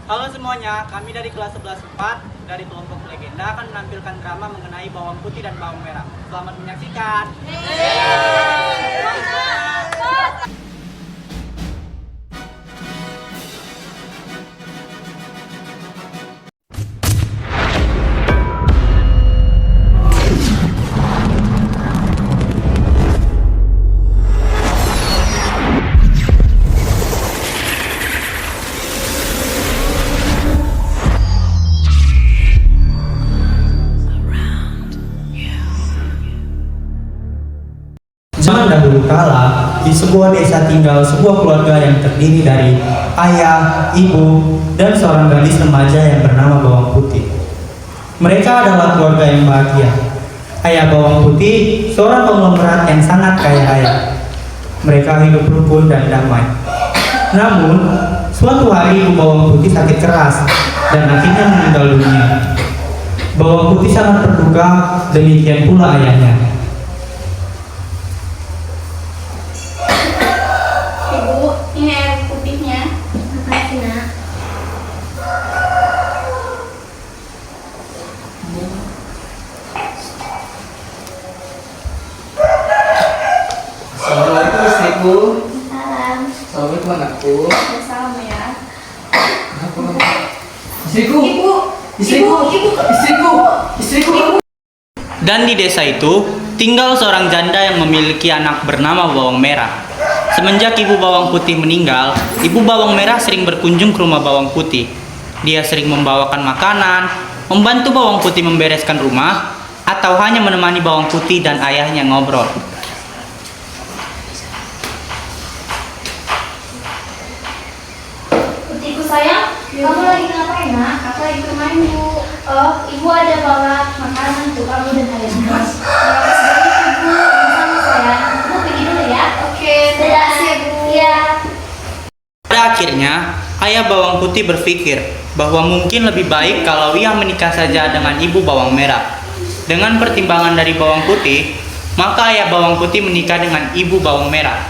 Halo semuanya, kami dari kelas 11-4 dari kelompok Legenda akan menampilkan drama mengenai bawang putih dan bawang merah. Selamat menyaksikan. Zaman dahulu kala, di sebuah desa tinggal sebuah keluarga yang terdiri dari ayah, ibu, dan seorang gadis remaja yang bernama Bawang Putih. Mereka adalah keluarga yang bahagia. Ayah Bawang Putih, seorang konglomerat yang sangat kaya raya. Mereka hidup rukun dan damai. Namun, suatu hari ibu Bawang Putih sakit keras dan akhirnya meninggal dunia. Bawang Putih sangat berduka, demikian pula ayahnya. Ini air putihnya. Makasih, Nak. Assalamualaikum istriku. Salam. Assalamualaikum anakku. Salam ya. Kenapa kamu? Istriku. Ibu. Istriku. Istriku. Istriku. Dan di desa itu tinggal seorang janda yang memiliki anak bernama Bawang Merah. Semenjak ibu Bawang Putih meninggal, ibu Bawang Merah sering berkunjung ke rumah Bawang Putih. Dia sering membawakan makanan, membantu Bawang Putih membereskan rumah, atau hanya menemani Bawang Putih dan ayahnya ngobrol. Putihku sayang, kamu lagi ngapain, Nak? Aku lagi bermain, Bu. Oh, Ibu ada bawa makanan untuk kamu dan ayahmu. Terima kasih banyak, Ibu. Sama sayang. Ibu pergi dulu ya. Oke, terima Dadah. kasih ya, Bu. Iya. Pada akhirnya, ayah Bawang Putih berpikir bahwa mungkin lebih baik kalau ia menikah saja dengan ibu Bawang Merah. Dengan pertimbangan dari Bawang Putih, maka ayah Bawang Putih menikah dengan ibu Bawang Merah.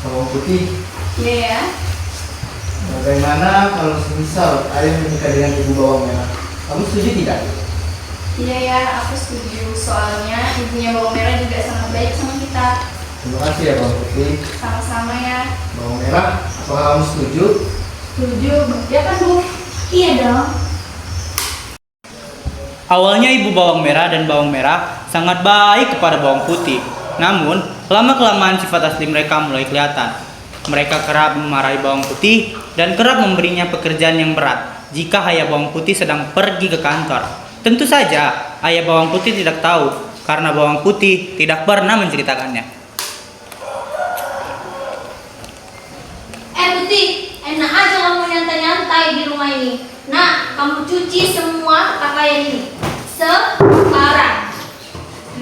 Bawang Putih. Iya ya. Bagaimana kalau semisal ayah menikah dengan ibu Bawang Merah? Kamu setuju tidak? Iya ya, aku setuju. Soalnya ibunya Bawang Merah juga sangat baik sama kita. Terima kasih ya Bawang Putih. Sama-sama ya. Bawang Merah, apakah kamu setuju? Setuju. Ya kan, Bu? Iya dong. Awalnya ibu Bawang Merah dan Bawang Merah sangat baik kepada Bawang Putih. Namun, lama-kelamaan sifat asli mereka mulai kelihatan. Mereka kerap memarahi Bawang Putih dan kerap memberinya pekerjaan yang berat jika ayah Bawang Putih sedang pergi ke kantor. Tentu saja, ayah Bawang Putih tidak tahu karena Bawang Putih tidak pernah menceritakannya. Putih, enak aja kamu nyantai-nyantai di rumah ini. Nah, kamu cuci semua pakaian ini. Sekarang.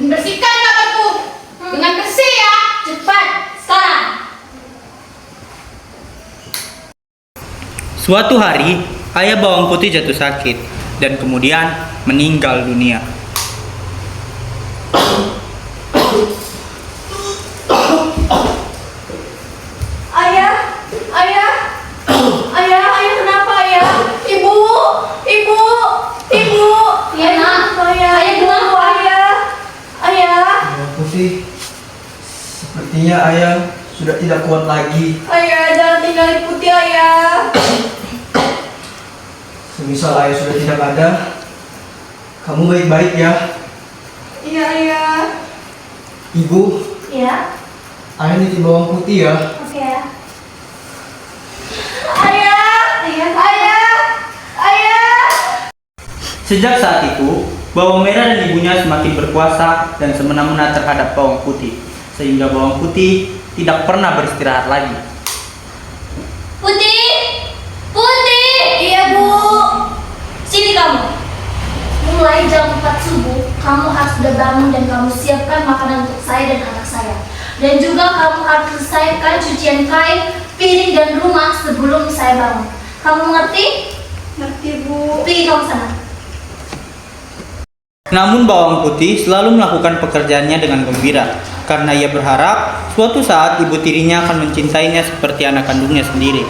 Bersihkan kamarku dengan bersih ya. Cepat, sekarang. Suatu hari, ayah Bawang Putih jatuh sakit dan kemudian meninggal dunia. Ayah, ayah, ayah, ayah kenapa ayah? Ibu, ibu, ibu. Iya, Nak. Ayah, Ayah ibu, kenapa? ayah, ayah, Bawang Putih, sepertinya ayah sudah tidak kuat lagi. ayah jangan tinggalin Putih ayah. Semisal ayah sudah tidak ada, kamu baik-baik ya. Iya ayah. Ibu, Iya. ayah nitip Bawang Putih ya. Oke ya. Ayah, Iya. ayah, ayah. Sejak saat itu, Bawang Merah dan ibunya semakin berkuasa dan semena-mena terhadap Bawang Putih, sehingga Bawang Putih tidak pernah beristirahat lagi. Putih. Putih. Iya Bu. Sini kamu. Mulai jam 4 subuh, kamu harus sudah bangun dan kamu siapkan makanan untuk saya dan anak saya. Dan juga kamu harus selesaikan cucian kain, piring dan rumah sebelum saya bangun. Kamu ngerti? Ngerti Bu. Pergi kamu sana. Namun Bawang Putih selalu melakukan pekerjaannya dengan gembira, karena ia berharap suatu saat ibu tirinya akan mencintainya seperti anak kandungnya sendiri.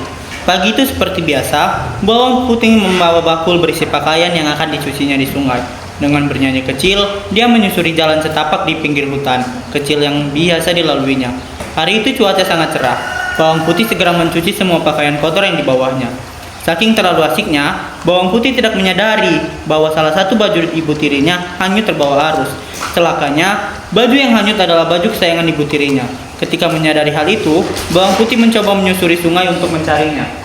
Pagi itu seperti biasa, bawang putih membawa bakul berisi pakaian yang akan dicucinya di sungai. Dengan bernyanyi kecil, dia menyusuri jalan setapak di pinggir hutan kecil yang biasa dilaluinya. Hari itu cuaca sangat cerah. Bawang putih segera mencuci semua pakaian kotor yang di bawahnya. Saking terlalu asiknya, bawang putih tidak menyadari bahwa salah satu baju ibu tirinya hanyut terbawa arus. Celakanya, baju yang hanyut adalah baju kesayangan ibu tirinya. Ketika menyadari hal itu, bawang putih mencoba menyusuri sungai untuk mencarinya.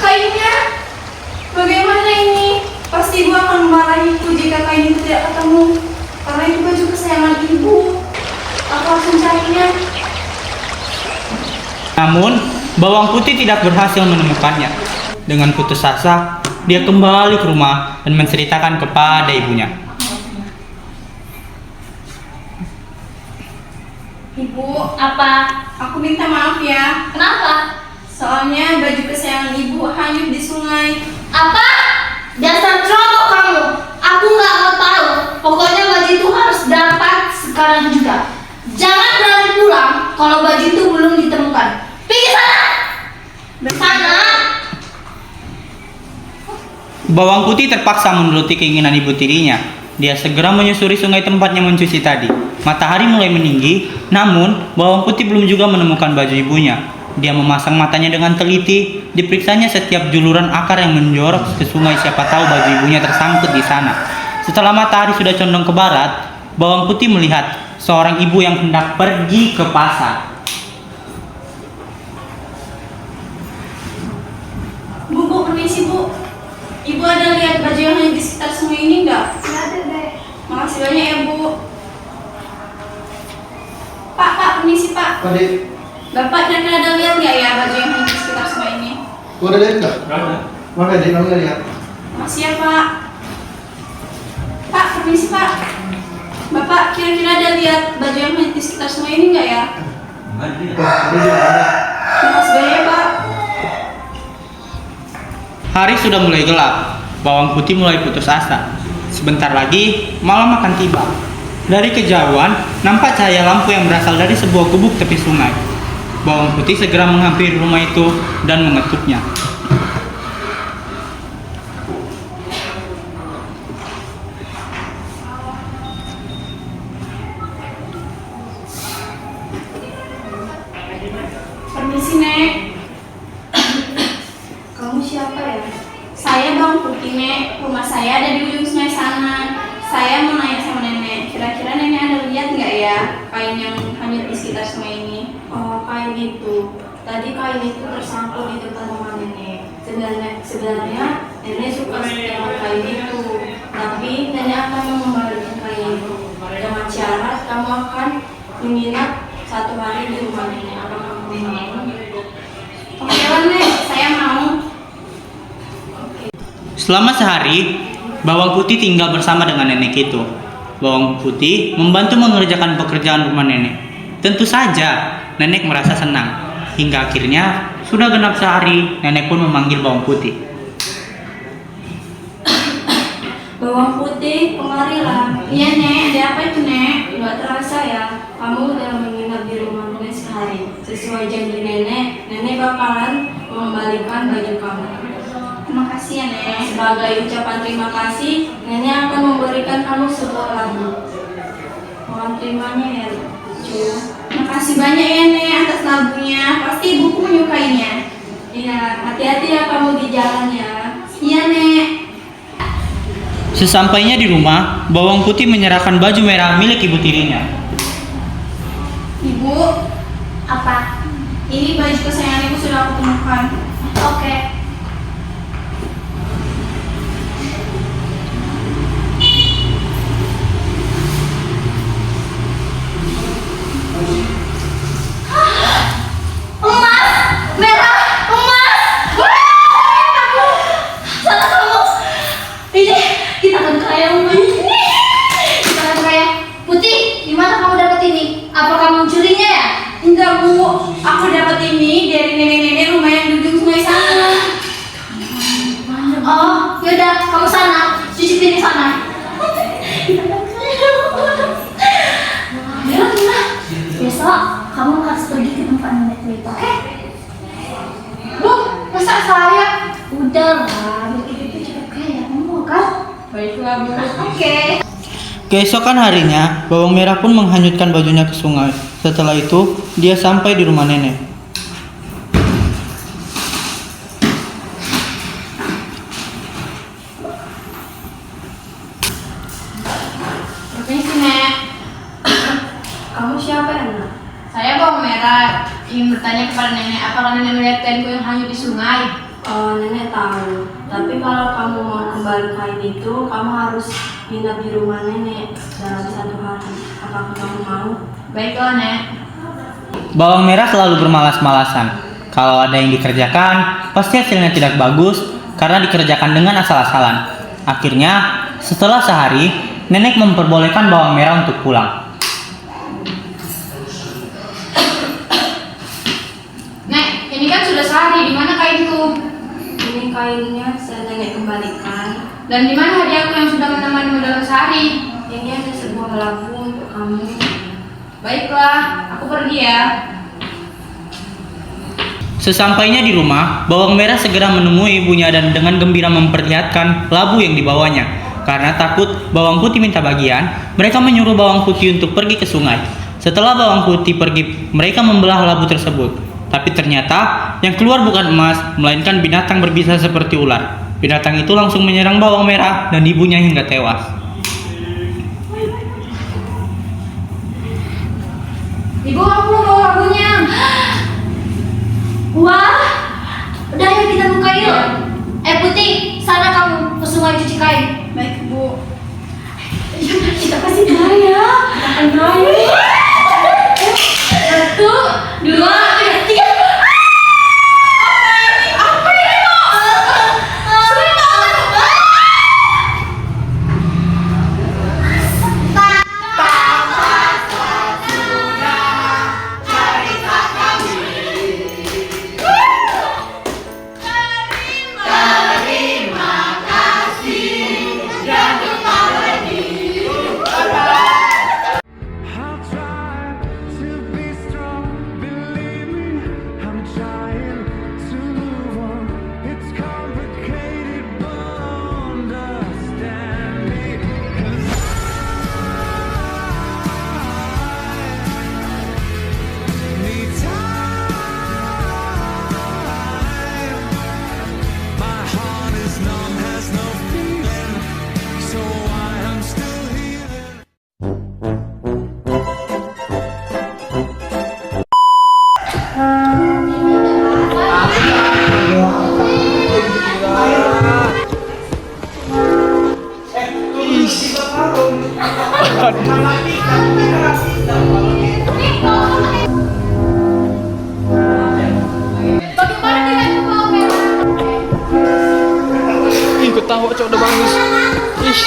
Kainnya, bagaimana ini? Pasti ibu akan memarahiku jika kain itu tidak ketemu. Karena itu baju kesayangan ibu. Aku harus mencarinya. Namun, bawang putih tidak berhasil menemukannya. Dengan putus asa, dia kembali ke rumah dan menceritakan kepada ibunya. Ibu, Apa? aku minta maaf ya. Kenapa? Soalnya baju kesayangan ibu hanyut di sungai. Apa? Dasar ceroboh kamu. Aku nggak mau tahu. Pokoknya baju itu harus dapat sekarang juga. Jangan berani pulang kalau baju itu belum ditemukan. Pergi sana. Sana. Bawang putih terpaksa menuruti keinginan ibu tirinya. Dia segera menyusuri sungai tempatnya mencuci tadi. Matahari mulai meninggi, namun bawang putih belum juga menemukan baju ibunya. Dia memasang matanya dengan teliti, diperiksanya setiap juluran akar yang menjorok ke sungai, siapa tahu baju ibunya tersangkut di sana. Setelah matahari sudah condong ke barat, bawang putih melihat seorang ibu yang hendak pergi ke pasar. Bu, permisi bu. Ibu ada lihat baju yang hanyut di sekitar sungai ini enggak? Nggak ada deh. Makasih banyak ya bu. Pak, permisi pak. Adik, Bapak dan ada lihat nggak ya baju yang hanyut di sekitar sungai ini? kau ada lihat nggak? Ada. Mana dia? Kamu nggak lihat? Makasih ya pak. Pak, permisi pak. Bapak kira-kira ada lihat baju yang hanyut di sekitar sungai ini nggak ya? Ada dia ada. Makasih banyak ya pak. Hari sudah mulai gelap, bawang putih mulai putus asa. Sebentar lagi, malam akan tiba. Dari kejauhan, nampak cahaya lampu yang berasal dari sebuah gubuk tepi sungai. Bawang putih segera menghampiri rumah itu dan mengetuknya. Permisi nek. Kamu siapa ya? Saya Bang Putih nek. Rumah saya ada di ujung sungai sana. Saya mau nanya sama nenek. Kira-kira nenek ada lihat nggak ya kain yang hanyut di sekitar sungai ini? Oh, kain itu. Tadi kain itu tersangkut di depan rumah nenek. Sebenarnya nenek suka dengan kain itu. Tapi nenek akan mengembalikan kain itu. Dengan syarat kamu akan menginap 1 hari di rumah nenek. Apakah kamu mau? Oke lah nek, saya mau. Selama sehari, bawang putih tinggal bersama dengan nenek itu. Bawang putih membantu mengerjakan pekerjaan rumah nenek. Tentu saja, nenek merasa senang. Hingga akhirnya, sudah genap sehari, nenek pun memanggil bawang putih. Bawang putih, kemarilah. Iya nek, ada apa itu nek? Nggak terasa ya, kamu udah menginap di rumah nenek sehari. Sesuai janji nenek, nenek bakalan mengembalikan baju kamu. Terima kasih ya nek. Sebagai ucapan terima kasih, nenek akan memberikan kamu sebuah lagu. Mohon terimanya ya, cu. Terima kasih banyak ya nek atas lagunya. Pasti ibuku menyukainya. Iya, hati-hati ya kamu di jalan ya. Iya nek. Sesampainya di rumah, bawang putih menyerahkan baju merah milik ibu tirinya. Ibu, Apa? ini baju kesayangan ibu sudah aku temukan. Oke. Emas, merah, emas. Kamu, salah kamu. Ini kita akan kaya rumah ini. Kita akan kaya. Putih, di mana kamu dapat ini? Apa kamu mencurinya ya? Enggak bu, aku dapat ini dari nenek-nenek rumah yang di ujung sungai sana. yaudah kamu sana, cuci piring sana. Mira, besok kamu harus pergi ke tempat nenekmu itu, oke? Bu, masa saya? Udah lah, biar kita itu cepet kaya, kamu mau kan? Baiklah, Bu. Oke. Keesokan harinya, bawang merah pun menghanyutkan bajunya ke sungai. Setelah itu, dia sampai di rumah nenek. Permisi, Nek. Kamu siapa ya, Nak? Saya bawang merah. Ingin bertanya kepada nenek, apakah nenek melihat kainku yang hanyut di sungai? Nenek tahu, tapi kalau kamu mau kembali kain itu, kamu harus nginap di rumah nenek dalam 1 hari. Apakah kamu mau? Baiklah, Nek. Bawang merah selalu bermalas-malasan. Kalau ada yang dikerjakan, pasti hasilnya tidak bagus karena dikerjakan dengan asal-asalan. Akhirnya, setelah sehari, nenek memperbolehkan bawang merah untuk pulang. Nek, ini kan sudah sehari. Di mana kainku? Ini kainnya saya nenek kembalikan. Dan di mana hadiahku yang sudah menemanimu dalam sehari? Ini ada sebuah lampu untuk kamu. Baiklah, aku pergi ya. Sesampainya di rumah, bawang merah segera menemui ibunya dan dengan gembira memperlihatkan labu yang dibawanya. Karena takut bawang putih minta bagian, mereka menyuruh bawang putih untuk pergi ke sungai. Setelah bawang putih pergi, mereka membelah labu tersebut. Tapi ternyata yang keluar bukan emas, melainkan binatang berbisa seperti ular. Binatang itu langsung menyerang bawang merah dan ibunya hingga tewas. Ibu, aku mau bawa labunya. Wah, udah yuk kita buka yuk. Putih, sana kamu ke sungai cuci kain. Baik, Bu. Yuk, kita pasti kaya. Kita akan kaya. 1, 2, 3. I'll try to be strong, believe me, I'm trying to move on. It's complicated, but understand me, 'cause I need time. My heart is numb, has no feeling, so I am still healing. Bagaimana denganmu, bawang merah? Ih, ketawa cok udah bagus. Ih.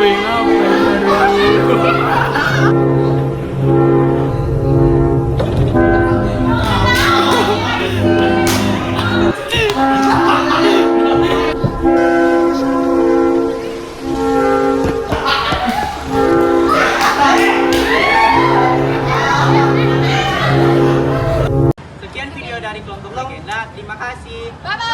Wih, Sekian video dari kelompok legenda. Terima kasih. Bye-bye.